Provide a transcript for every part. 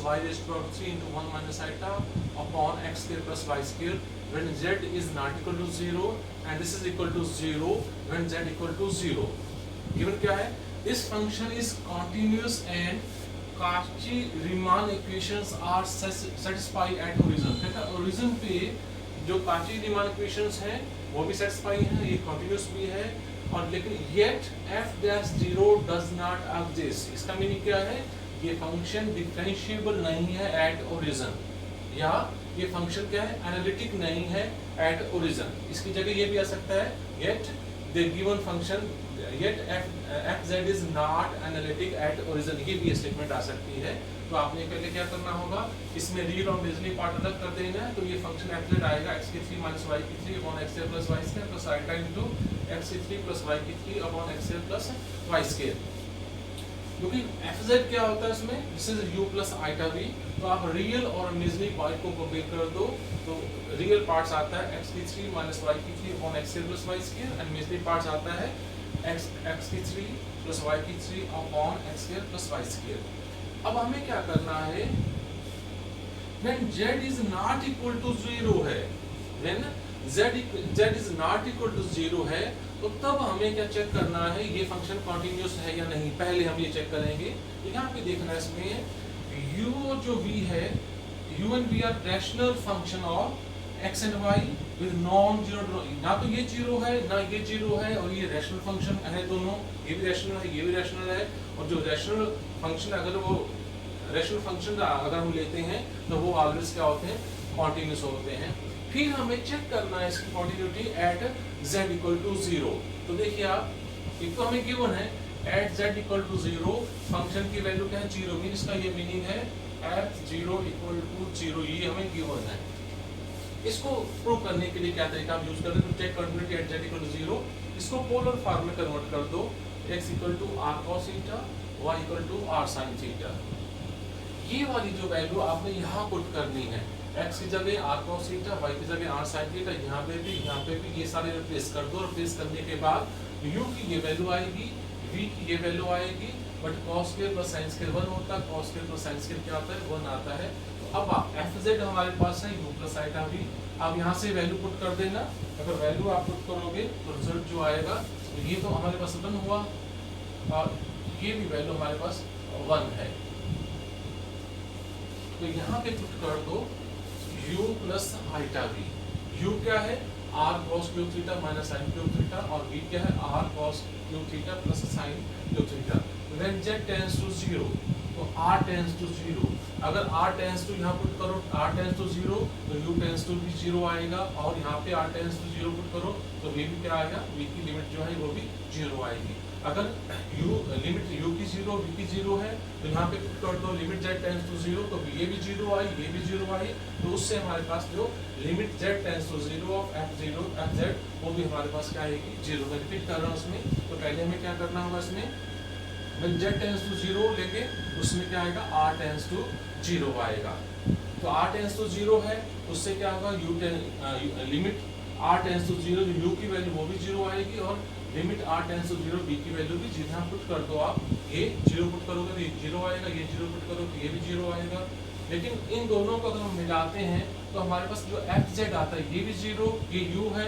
y raised to power 3 into 1 minus iota upon x square plus y square when z is not equal to 0 and this is equal to 0 when z equal to 0. Given क्या है? This function is continuous and Cauchy-Riemann equations are satisfied at origin. कहता है origin पे जो Cauchy-Riemann equations हैं वो भी satisfy हैं, ये continuous भी है और लेकिन yet f dash 0 does not exist. इसका मीनिंग क्या है? ये फंक्शन डिफरेंशिएबल नहीं है at origin, या ये फंक्शन क्या है? एनालिटिक नहीं है at origin. इसकी जगह ये भी आ सकता है yet the given function yet fz is not analytic at origin. ये भी स्टेटमेंट आ सकती है. तो आपने पहले क्या करना होगा, इसमें रियल और इमेजिनरी पार्ट अलग कर देना है. तो ये फंक्शन fz आएगा x की 3 minus y की 3 upon x square plus y square plus iota into x की 3 plus y की 3 upon x square plus y square. क्योंकि fz क्या होता है इसमें, this is u plus iota v. तो आप रियल और इमेजिनरी पार्ट को कंपेयर कर दो. तो रियल पार्ट्स आता है x की 3 minus y की 3 upon x square plus y square and imaginary parts आता है x की 3 plus y की 3 upon x square plus y square. अब हमें क्या करना है, when z is not equal to 0 है, when z is not equal to 0 है, तो तब हमें क्या चेक करना है, ये फंक्शन कॉन्टिन्यूस है या नहीं. पहले हम ये चेक करेंगे. यहाँ पे देखना है इसमें u जो v है, u and v are rational function of x and y with non zero. ना तो ये जीरो है ना ये जीरो है और ये रैशनल फंक्शन है दोनों. ये भी रैशनल है, ये भी रैशनल है. और जो रैशनल फंक्शन अगर हम लेते हैं तो वो ऑलवेज क्या होते हैं, कॉन्टिन्यूस होते हैं. फिर हमें चेक करना है इसकी continuity at z equal to 0. तो देखिए आप, एक तो हमें गिवन है at z equal to 0 function की वैल्यू क्या है, 0. मीन इसका ये मीनिंग है f0 इक्वल टू 0, ये हमें गिवन है. इसको प्रूव करने के लिए क्या तरीका हम यूज करते हैं, तो check continuity at z equal to 0. इसको पोलर फॉर्म में कन्वर्ट कर दो, x equal to r cos theta, y equal to r sin theta. ये वाली जो वैल्यू आपने यहाँ पुट करनी है, x की जगह r cos थीटा, y की जगह r sin थीटा, यहाँ पे भी ये सारे रिप्लेस कर दो. रिप्लेस करने के बाद u की ये वैल्यू आएगी, v की ये वैल्यू आएगी, but cos square plus sin square 1 होता है, cos square plus sin square क्या आता है, 1 आता है. तो अब fz हमारे पास है u प्लस iota v. अब यहाँ से वैल्यू पुट कर देना. अगर वैल्यू आप पुट करोगे तो रिजल्ट जो आएगा, तो ये तो हमारे पास 1 हुआ और ये भी वैल्यू हमारे पास 1 है. तो यहाँ पे पुट कर दो u plus iota v. u क्या है, r cos cube theta minus sin cube theta, और v क्या है, r cos cube theta plus sin cube theta. When z tends to 0, तो r tends to 0. अगर r tends to यहाँ put करो, r tends to 0, तो u tends to भी 0 आएगा. और यहाँ पे r tends to 0 पुट करो तो v भी क्या आएगा, v की लिमिट जो है वो भी 0 आएगी. अगर लिमिट u की 0, v की 0 है, तो यहाँ पे पुट कर दो लिमिट z tends to 0, तो ये भी 0 आई, ये भी 0 आई. तो उससे हमारे पास जो limit z tends to 0 of f0 fz, वो भी हमारे पास क्या आएगी, 0. मैं रिपीट कर रहा हूँ उसमें. तो पहले हमें क्या करना होगा इसमें, when z tends to 0 लेंगे, उसमें क्या आएगा, r tends to 0 आएगा. तो r tends to 0 है, उससे क्या होगा, limit r tends to 0, u की वैल्यू वो भी 0 आएगी, और limit r tends to 0 b की वैल्यू भी 0. यहाँ पुट कर दो आप, ये 0 पुट करोगे तो ये 0 आएगा, ये 0 पुट करोगे तो ये भी 0 आएगा. लेकिन इन दोनों को अगर हम मिलाते हैं तो हमारे पास जो fz आता है, ये भी 0, ये u है,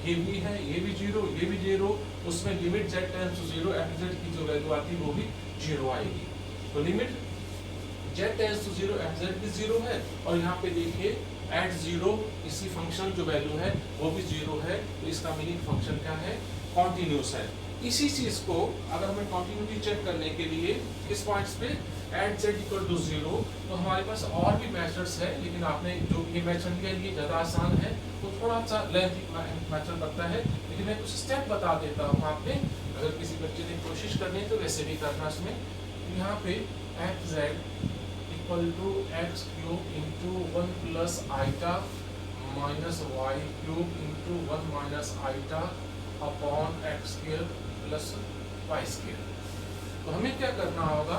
ये भी है, ये भी 0, ये भी 0. उसमें limit z tends to 0 fz की जो वैल्यू आती है वो भी 0 आएगी. तो limit z tends to 0 fz भी 0 है, और यहाँ पे देखिए एट 0 इसी फंक्शन जो वैल्यू है वो भी 0 है. तो इसका मीनिंग फंक्शन क्या है, कॉन्टिन्यूस है. इसी चीज को अगर हमें कॉन्टिन्यूटी चेक करने के लिए इस पॉइंट्स पे एट z इक्वल टू 0, तो हमारे पास और भी मेथड्स है, लेकिन आपने जो ये मेथड लिया ये ज़्यादा आसान है, तो थोड़ा सा लेंथी मेथड लगता है, लेकिन मैं कुछ स्टेप बता देता हूँ वहाँ पे. अगर किसी बच्चे ने कोशिश करनी है तो वैसे भी करना इसमें. यहाँ पे at z equal to x cube into 1 plus iota minus y cube into 1 minus iota upon x square plus Y square. तो हमें क्या करना होगा,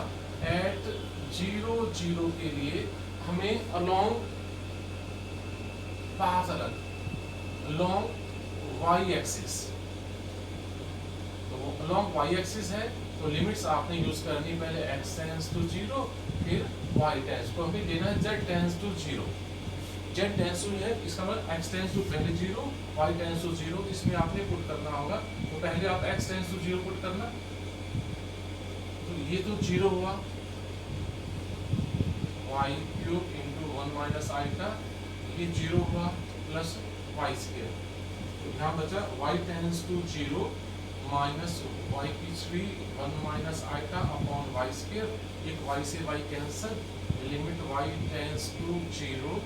एट 0 0 के लिए हमें अलोंग पाथ अलग, अलोंग वाई एक्सिस. तो अलोंग वाई एक्सिस है, तो लिमिट्स आपने यूज करनी पहले x टेंड्स टू 0, फिर y टेंस तो हमें लेना है z tends to 0। z tends to है इसका मतलब x टेंस टू पहले 0, y टेंस टू 0, इसमें आपने पुट करना होगा। तो पहले आप x टेंस टू 0 पुट करना, तो ये तो 0 हुआ, y cube into 1 minus iota, ये 0 हुआ, प्लस y स्क्वायर। तो यहाँ बचा y tends to 0 minus y की 3 1 minus iota upon y square, एक y से y cancel, limit y tends to 0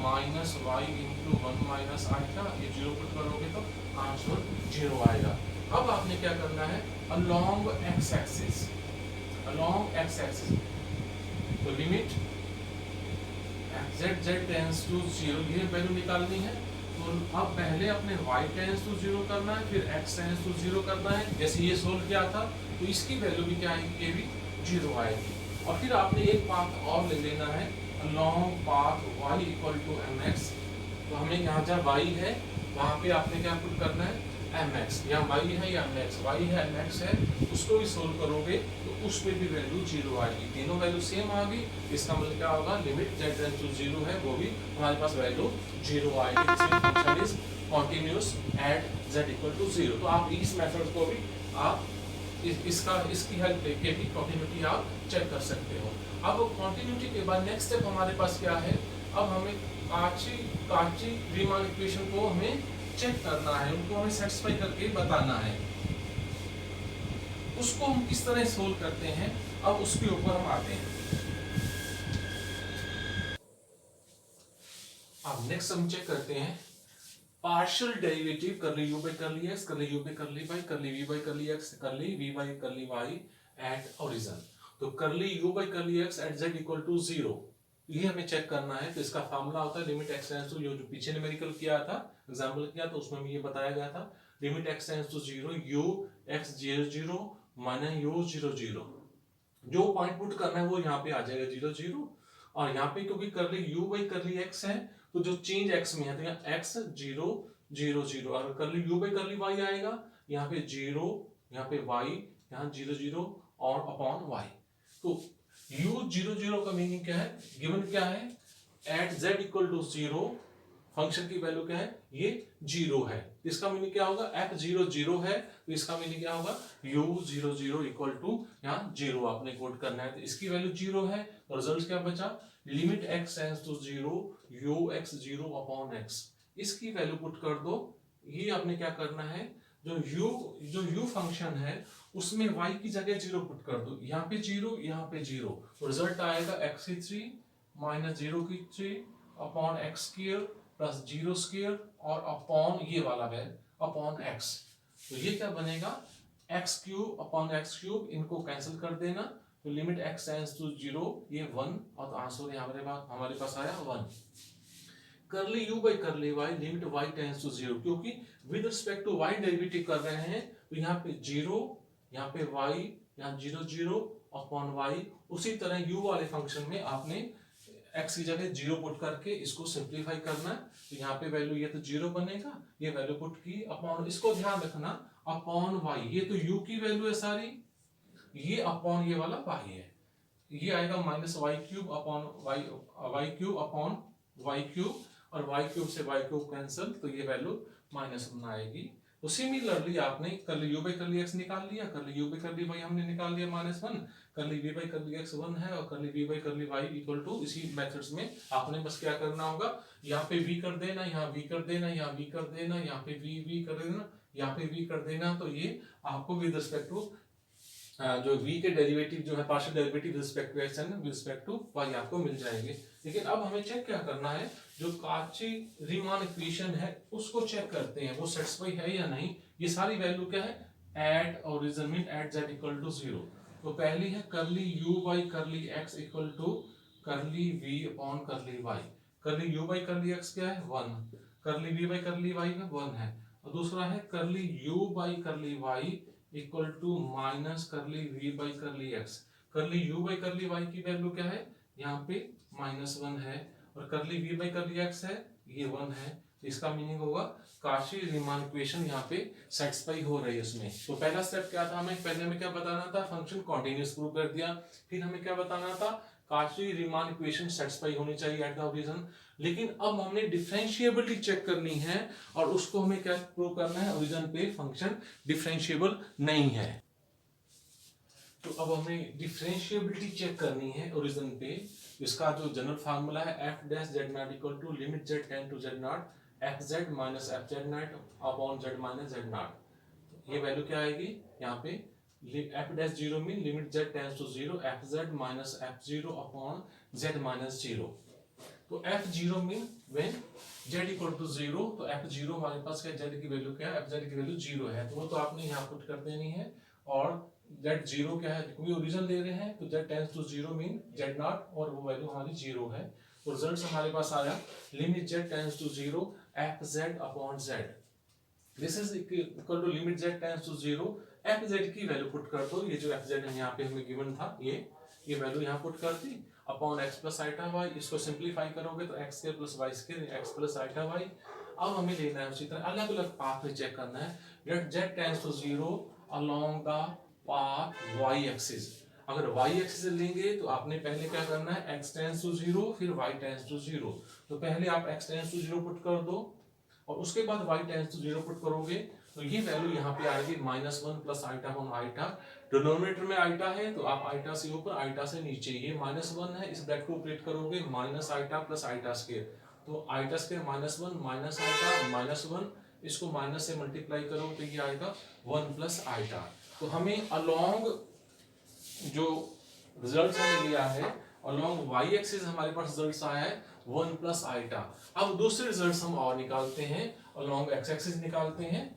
minus y into 1 minus iota, ये 0 पुट करोगे तो आंसर 0 आएगा। अब आपने क्या करना है, along x axis, along x axis, तो लिमिट z टेंस टू 0 ये वैल्यू निकालनी है। तो अब पहले अपने y टेंस टू 0 करना है, फिर x टेंस टू 0 करना है। जैसे ये सोल्व किया था तो इसकी वैल्यू भी क्या आएगी, ये भी 0 आएगी। और फिर आपने एक पाथ और ले लेना है, long path y equal to mx। तो हमें यहाँ जहाँ y है वहाँ पे आपने क्या पुट करना है, mx, यहाँ y है या mx, y है mx है, उसको भी सोल्व करोगे तो उस पे भी वैल्यू 0 आएगी। तीनों वैल्यू सेम आ गई, इसका मतलब क्या होगा, लिमिट z टेंस टू 0 है वो भी हमारे पास वैल्यू 0 आएगी। Function is continuous at z equal to 0। तो आप इस मेथड को भी आप इसकी हेल्प लेके भी कंटिन्यूटी आप चेक कर सकते हो। अब कंटिन्यूटी के बाद नेक्स्ट स्टेप हमारे पास क्या है, अब हमें काची रीमान इक्वेशन को हमें चेक करना है, उनको हमें सेटिस्फाई करके बताना है। उसको हम किस तरह सोल्व करते हैं, अब उसके ऊपर हम आते हैं। अब नेक्स्ट हम चेक करते हैं partial derivative curly u by curly x, curly u by curly y, curly v by curly x, curly v by curly y at origin. तो curly u by curly x at z equal to 0, ये हमें check करना है। तो इसका formula होता है limit x tends to, जो पीछे न्यूमेरिकल किया था, एग्जांपल किया तो उसमें भी ये बताया गया था, limit x tends to 0 u x 0 माइनस u 0 0। जो पॉइंट पुट करना है वो यहाँ पे आ जाएगा 0 0, और यहाँ पे क्योंकि करली u बाई करली x है तो जो चेंज x में है तो यहाँ x 0 0 0, और करली u बाई करली y आएगा यहाँ पे 0, यहाँ पे y, यहाँ 0 0 और अपॉन y। तो u 0 0 का मीनिंग क्या है, गिवन क्या है, at z equal to 0 function की वैल्यू क्या है, ये 0 है। इसका मीनिंग क्या होगा, f 0 0 है तो इसका मीनिंग क्या होगा, u 0 0 इक्वल टू यहाँ 0 आपने कोड करना है। तो इसकी वैल्यू 0 है, तो रिजल्ट क्या बचा, limit x tends to 0 u x 0 upon x, इसकी वैल्यू पुट कर दो। ये आपने क्या करना है, जो u फंक्शन है उसमें y की जगह 0 पुट कर दो, यहाँ पे 0 यहाँ पे 0, तो रिजल्ट आएगा x की 3 माइनस 0 की 3 upon x square plus 0 square और अपॉन ये वाला वैल्यू अपॉन x। तो ये क्या बनेगा, x cube upon x cube, इनको कैंसिल कर देना, तो लिमिट x टेंड्स टू 0 ये 1, और आंसर हमारे पास आया 1। Curly u by curly y, limit y tends to 0, क्योंकि with respect to y derivative कर रहे हैं तो यहाँ पे 0, यहाँ पे y, यहाँ 0 0 अपॉन y। उसी तरह u वाले फंक्शन में आपने x की जगह 0 पुट करके इसको सिंप्लीफाई करना है। तो यहाँ पे वैल्यू ये तो 0 बनेगा, ये वैल्यू पुट की अपॉन, इसको ध्यान रखना अपॉन y, ये तो u की वैल्यू है सारी, ये अपॉन ये वाला y है, ये आएगा minus y cube upon y cube upon y cube, और y क्यूब से y क्यूब कैंसिल, तो ये वैल्यू -1 आएगी। तो सिमिलरली आपने करली u बाई करली x निकाल लिया, करली u बाई करली y हमने निकाल लिया -1, करली v बाई करली x 1 है, और curly v by curly y equal to, इसी मेथड्स में आपने बस क्या करना होगा, यहाँ पे v कर देना, यहाँ v कर देना, यहाँ v कर देना, यहाँ पे v कर देना, यहाँ पे v कर देना। तो ये आपको विद रिस्पेक्ट टू जो v के डेरिवेटिव जो है partial derivative respect to x and respect to y आपको मिल जाएंगे। लेकिन अब हमें चेक क्या करना है, जो काची रीमान इक्वेशन है उसको चेक करते हैं वो सेटिस्फाई है या नहीं। ये सारी वैल्यू क्या है, at origin mean at z equal to 0। तो पहली है curly u by curly x equal to curly v upon curly y। Curly u by curly x क्या है 1, करली v बाई करली y में 1 है, और दूसरा है curly u by curly y equal to minus curly v by curly x। Curly u by curly y की value क्या है, यहाँ पे -1 है, और curly v by curly x है, ये 1 है। तो इसका मीनिंग होगा काची रीमान इक्वेशन यहाँ पे सेटिस्फाई हो रही है उसमें। तो पहला स्टेप क्या था, हमें पहले हमें क्या बताना था, फंक्शन कॉन्टिन्यूअस प्रूव कर दिया। फिर हमें क्या बताना था, काची रीमान इक्वेशन सेटिस्फाई होनी चाहिए एट द ओरिजिन। लेकिन अब हमने डिफरेंशिएबिलिटी चेक करनी है और उसको हमें क्या प्रूव करना है, ओरिजिन पे फंक्शन डिफरेंशिएबल नहीं है। तो अब हमें डिफरेंशिएबिलिटी चेक करनी है ओरिजिन पे। इसका जो जनरल फार्मूला है F dash Z not equal to limit Z tend to Z naught F Z minus F Z naught upon Z minus Z naught. ये वैल्यू क्या आएगी यहाँ पे, F dash zero mean limit Z tends to zero F Z minus F zero upon Z minus zero. तो F zero mean when Z equal to zero, तो F zero हमारे पास क्या, जेड की वैल्यू क्या है, एफ जेड की value zero है, तो वो तो आपने यहाँ पुट कर देनी है। और जेड जीरो क्या है, क्योंकि ओरिजिन ले रहे हैं तो z tends to zero mean z not और वो वैल्यू हमारी जीरो है। तो रिजल्ट हमारे पास आया limit Z tends to zero F z upon z, this is equal to limit Z tends to zero F z की वैल्यू पुट कर दो। ये जो एफ जेड है यहाँ पे हमें गिवन था, ये वैल्यू यहाँ पुट कर दी upon X plus iota Y. इसको सिंप्लीफाई करोगे तो X square plus Y square X plus iota Y. अब हमें लेना है उसी तरह अलग अलग पाथ में चेक करना है। Let z tends to zero along the path y axis. अगर वाई एक्सिस लेंगे तो आपने पहले क्या करना है, एक्स टेंड्स टू जीरो फिर वाई टेंड्स टू जीरो। तो पहले आप x tends to zero put कर दो और उसके बाद y tends to zero put करोगे तो ये वैल्यू यहाँ पे आएगी -1 plus iota upon iota. Denominator में आइटा है तो आप आइटा से ऊपर आइटा से नीचे, ये -1 है, इस ब्रैकेट को ऑपरेट करोगे minus iota plus iota square, तो आइटा स्क्वायर -1 माइनस आइटा -1, इसको माइनस से मल्टीप्लाई करो तो ये आएगा 1 प्लस आइटा। तो हमें अलोंग जो रिजल्ट हमें लिया है अलोंग वाई एक्सिस हमारे पास रिजल्ट आया है 1 प्लस आइटा। अब दूसरे रिजल्ट हम और निकालते हैं, अलोंग एक्स एक्सिस निकालते हैं।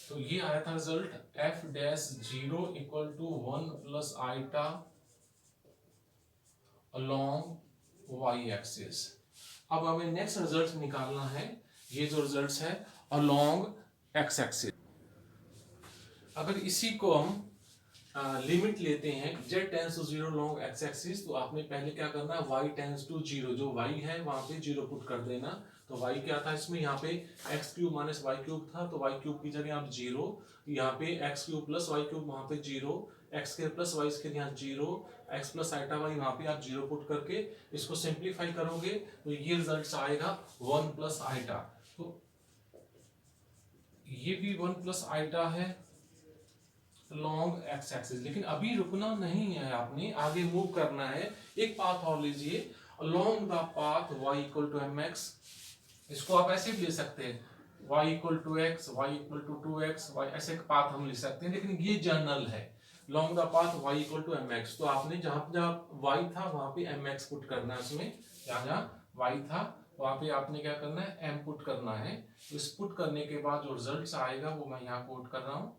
तो ये आया था result f dash zero equal to 1 plus iota along y axis. अब हमें नेक्स्ट रिजल्ट निकालना है, ये जो रिजल्ट है अलोंग एक्स एक्सिस। अगर इसी को हम लिमिट लेते हैं z tends to zero long x axis, तो आपने पहले क्या करना है, y टेंस टू जीरो, जो y है वहां पे जीरो पुट कर देना। तो y क्या था इसमें, यहाँ पे x cube minus y cube था, तो y क्यूब की जगह आप जीरो, यहाँ पे x cube plus Y cube वहां पे zero, X square plus Y square यहाँ zero, X plus iota Y वहां पे आप जीरो पुट करके इसको सिंप्लीफाई करोगे तो ये रिजल्ट आएगा 1 प्लस आइटा। तो ये भी 1 प्लस आइटा है लॉन्ग एक्स एक्सिस। लेकिन अभी रुकना नहीं है, आपने आगे मूव करना है। एक पाथ और लीजिए along the path y equal to m x. इसको आप ऐसे भी ले सकते हैं y equal to x, y equal to 2x, y ऐसे एक पाथ हम ले सकते हैं, लेकिन ये जनरल है long the path y equal to m x. तो आपने जहां जहां y था वहां पे एम एक्स पुट करना है, उसमें जहां जहां y था वहां पे आपने क्या करना है, m पुट करना है। तो इस पुट करने के बाद जो रिजल्ट आएगा वो मैं यहाँ कोट कर रहा हूं।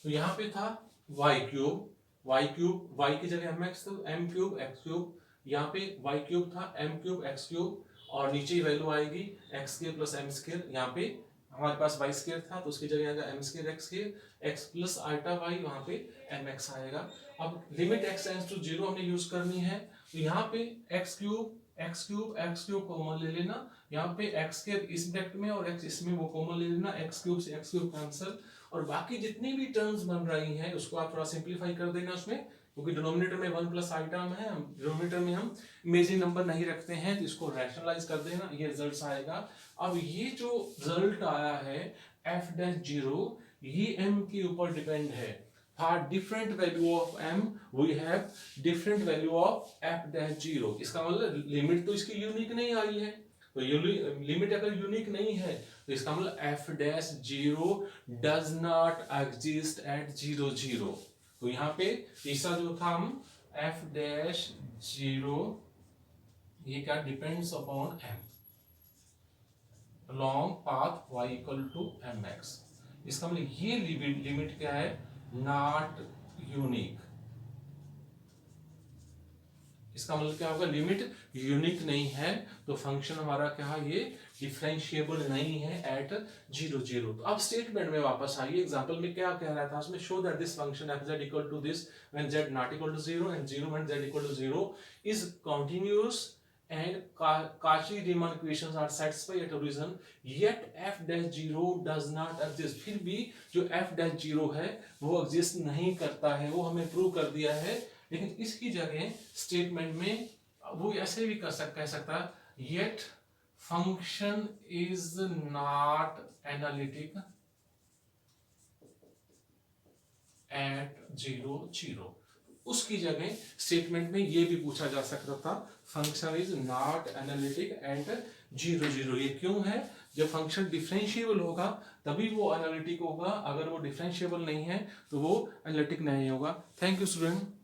तो यहाँ पे था y क्यूब y की जगह mx, तो m क्यूब x क्यूब, यहाँ पे y क्यूब था m क्यूब x क्यूब, और नीचे ही वैल्यू आएगी x square plus m square. यहाँ पे हमारे पास y स्क्वायर था तो उसकी जगह आएगा m square x square, x plus iota y वहाँ पे mx आएगा। अब limit x tends to zero हमने यूज करनी है, तो यहाँ पे x क्यूब कॉमन ले लेना, यहाँ पे x स्क्वायर इस ब्रैकेट में और x इसमें वो कॉमन ले लेना, x क्यूब से x क्यूब कैंसिल, और बाकी जितनी भी टर्म्स बन रही हैं उसको आप थोड़ा सिंप्लीफाई कर देना उसमें, क्योंकि डिनोमिनेटर में 1 प्लस आइटा है, डिनोमिनेटर में हम इमेजिनरी नंबर नहीं रखते हैं, तो इसको रैशनलाइज कर देना, ये रिजल्ट आएगा। अब ये जो रिजल्ट आया है एफ डैश जीरो, ये m के ऊपर डिपेंड है। For different value of m we have different value of f dash zero. इसका मतलब लिमिट तो इसकी यूनिक नहीं आई है, तो लिमिट अगर यूनिक नहीं है तो इसका मतलब f dash zero does not exist at 0 0। तो यहाँ पे तीसरा जो था हम f डैश जीरो, ये क्या depends upon m long path y equal to m x. इसका मतलब ये लिमिट क्या है, नॉट यूनिक। इसका मतलब क्या होगा, लिमिट यूनिक नहीं है तो फंक्शन हमारा क्या है, ये डिफरेंशिएबल नहीं है एट 0 0। तो अब स्टेटमेंट में वापस आइए, एग्जांपल में क्या कह रहा था उसमें, show that this function f z equal to this when z not equal to 0 and 0 when Z equal to 0 is continuous and Cauchy-Riemann equations are satisfied at origin, yet f dash 0 does not exist. फिर भी जो f dash 0 है वो exist नहीं करता है, वो हमें प्रूव कर दिया है। लेकिन इसकी जगह स्टेटमेंट में वो ऐसे भी कह सकता yet function is not analytic at 0 0। उसकी जगह स्टेटमेंट में ये भी पूछा जा सकता था function is not analytic at 0 0। ये क्यों है? जब फंक्शन डिफरेंशिएबल होगा तभी वो एनालिटिक होगा, अगर वो डिफरेंशिएबल नहीं है तो वो एनालिटिक नहीं होगा। Thank you student.